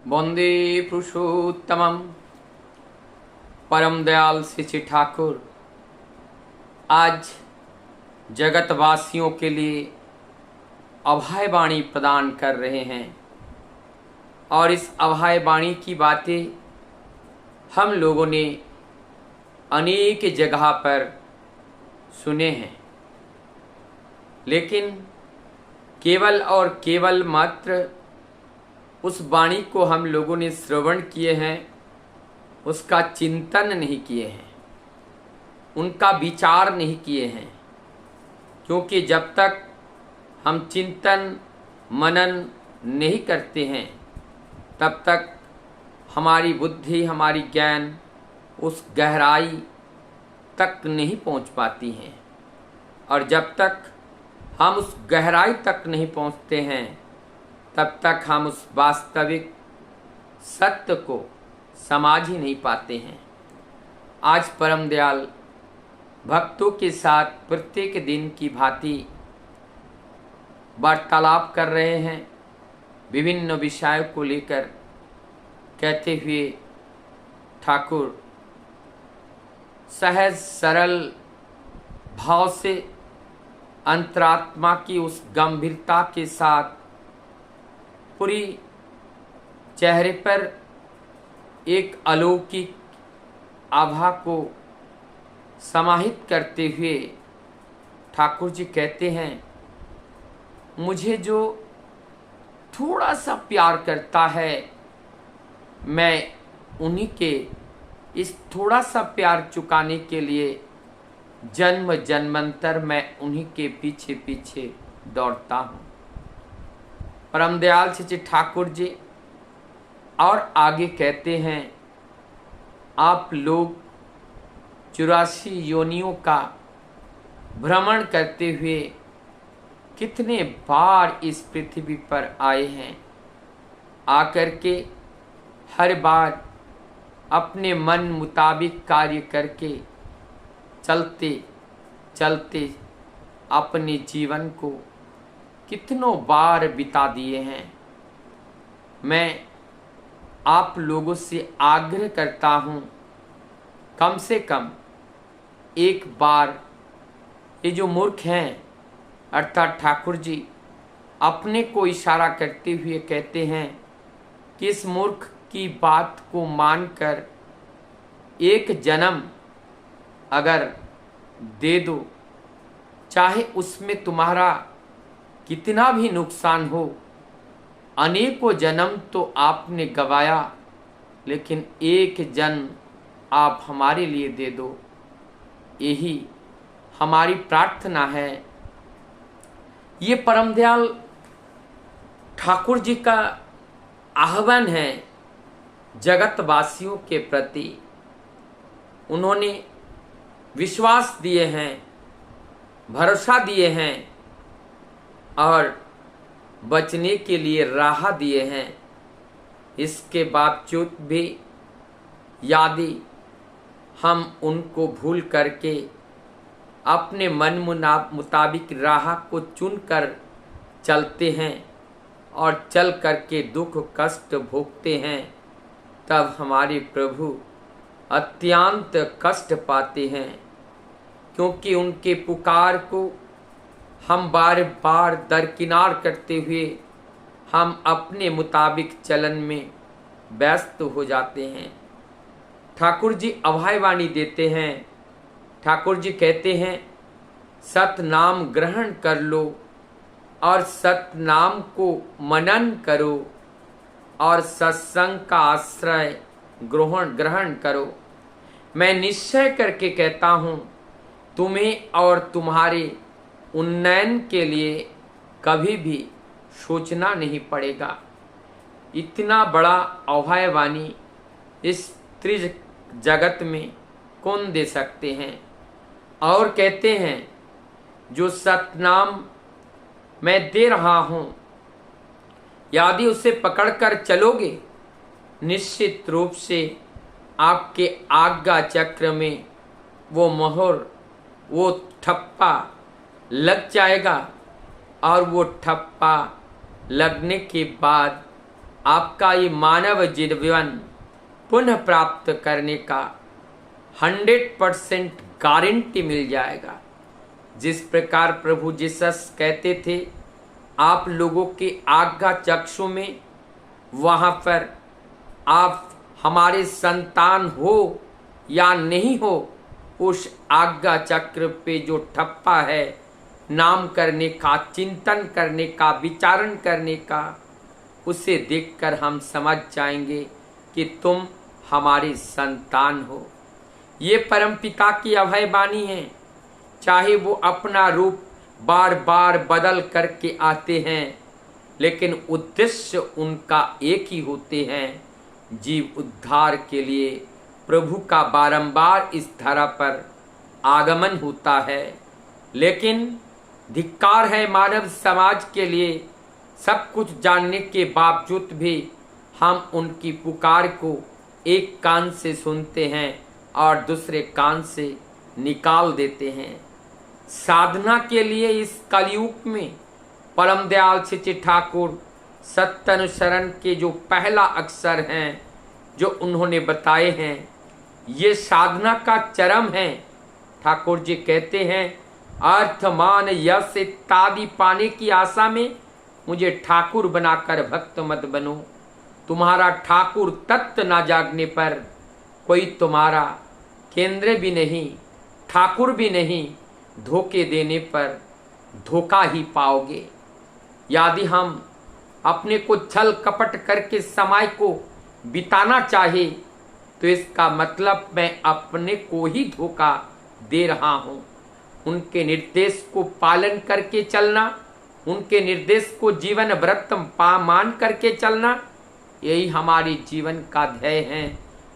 वंदे पुरुषोत्तमम परम दयाल श्री ठाकुर आज जगतवासियों के लिए अभय वाणी प्रदान कर रहे हैं और इस अभय वाणी की बातें हम लोगों ने अनेक जगह पर सुने हैं, लेकिन केवल और केवल मात्र उस वाणी को हम लोगों ने श्रवण किए हैं, उसका चिंतन नहीं किए हैं, उनका विचार नहीं किए हैं। क्योंकि जब तक हम चिंतन मनन नहीं करते हैं तब तक हमारी बुद्धि, हमारी ज्ञान उस गहराई तक नहीं पहुंच पाती हैं। और जब तक हम उस गहराई तक नहीं पहुंचते हैं तब तक हम उस वास्तविक सत्य को समझ ही नहीं पाते हैं। आज परम दयाल भक्तों के साथ प्रत्येक दिन की भांति वार्तालाप कर रहे हैं, विभिन्न विषयों को लेकर कहते हुए ठाकुर सहज सरल भाव से अंतरात्मा की उस गंभीरता के साथ पूरी चेहरे पर एक अलौकिक आभा को समाहित करते हुए ठाकुर जी कहते हैं, मुझे जो थोड़ा सा प्यार करता है मैं उन्हीं के इस थोड़ा सा प्यार चुकाने के लिए जन्म जन्मांतर मैं उन्हीं के पीछे पीछे दौड़ता हूँ। परम दयाल श्री ठाकुर जी और आगे कहते हैं, आप लोग 84 योनियों का भ्रमण करते हुए कितने बार इस पृथ्वी पर आए हैं। आकर के हर बार अपने मन मुताबिक कार्य करके चलते चलते अपने जीवन को कितनों बार बिता दिए हैं। मैं आप लोगों से आग्रह करता हूँ, कम से कम एक बार ये जो मूर्ख हैं अर्थात ठाकुर जी अपने को इशारा करते हुए कहते हैं कि इस मूर्ख की बात को मानकर एक जन्म अगर दे दो, चाहे उसमें तुम्हारा कितना भी नुकसान हो, अनेकों जन्म तो आपने गवाया, लेकिन एक जन्म आप हमारे लिए दे दो, यही हमारी प्रार्थना है। ये परम दयाल ठाकुर जी का आह्वान है जगतवासियों के प्रति। उन्होंने विश्वास दिए हैं, भरोसा दिए हैं और बचने के लिए राह दिए हैं। इसके बावजूद भी यदि हम उनको भूल करके अपने मन मुताबिक राह को चुनकर चलते हैं और चल करके दुख कष्ट भोगते हैं, तब हमारे प्रभु अत्यंत कष्ट पाते हैं। क्योंकि उनके पुकार को हम बार बार दरकिनार करते हुए हम अपने मुताबिक चलन में व्यस्त हो जाते हैं। ठाकुर जी अभयवाणी देते हैं। ठाकुर जी कहते हैं, सत नाम ग्रहण कर लो और सत नाम को मनन करो और सत्संग का आश्रय ग्रहण करो। मैं निश्चय करके कहता हूँ, तुम्हें और तुम्हारे उन्नयन के लिए कभी भी सोचना नहीं पड़ेगा। इतना बड़ा अभयवाणी इस त्रिज जगत में कौन दे सकते हैं। और कहते हैं, जो सतनाम मैं दे रहा हूँ, यदि उसे पकड़कर चलोगे, निश्चित रूप से आपके आज्ञा चक्र में वो मोहर, वो ठप्पा लग जाएगा और वो ठप्पा लगने के बाद आपका ये मानव जीवन पुनः प्राप्त करने का 100% गारंटी मिल जाएगा। जिस प्रकार प्रभु जीसस कहते थे आप लोगों के आज्ञा चक्षु में, वहाँ पर आप हमारे संतान हो या नहीं हो, उस आज्ञा चक्र पे जो ठप्पा है नाम करने का, चिंतन करने का, विचारण करने का, उसे देखकर हम समझ जाएंगे कि तुम हमारे संतान हो। ये परमपिता की अभय वाणी है। चाहे वो अपना रूप बार बार बदल करके आते हैं, लेकिन उद्देश्य उनका एक ही होते हैं, जीव उद्धार के लिए प्रभु का बारंबार इस धरा पर आगमन होता है। लेकिन धिक्कार है मानव समाज के लिए, सब कुछ जानने के बावजूद भी हम उनकी पुकार को एक कान से सुनते हैं और दूसरे कान से निकाल देते हैं। साधना के लिए इस कलयुग में परम दयाल श्री ठाकुर सत्य अनुसरण के जो पहला अक्षर हैं जो उन्होंने बताए हैं, ये साधना का चरम है। ठाकुर जी कहते हैं अर्थ मान यश इत्यादि पाने की आशा में मुझे ठाकुर बनाकर भक्त मत बनो। तुम्हारा ठाकुर तत्व ना जागने पर कोई तुम्हारा केंद्र भी नहीं, ठाकुर भी नहीं, धोखे देने पर धोखा ही पाओगे। यदि हम अपने को छल कपट करके समय को बिताना चाहे तो इसका मतलब मैं अपने को ही धोखा दे रहा हूँ। उनके निर्देश को पालन करके चलना, उनके निर्देश को जीवन व्रत मान करके चलना, यही हमारे जीवन का ध्येय है,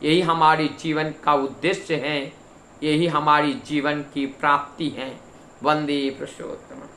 यही हमारे जीवन का उद्देश्य है, यही हमारी जीवन की प्राप्ति है। वंदे पुरुषोत्तम।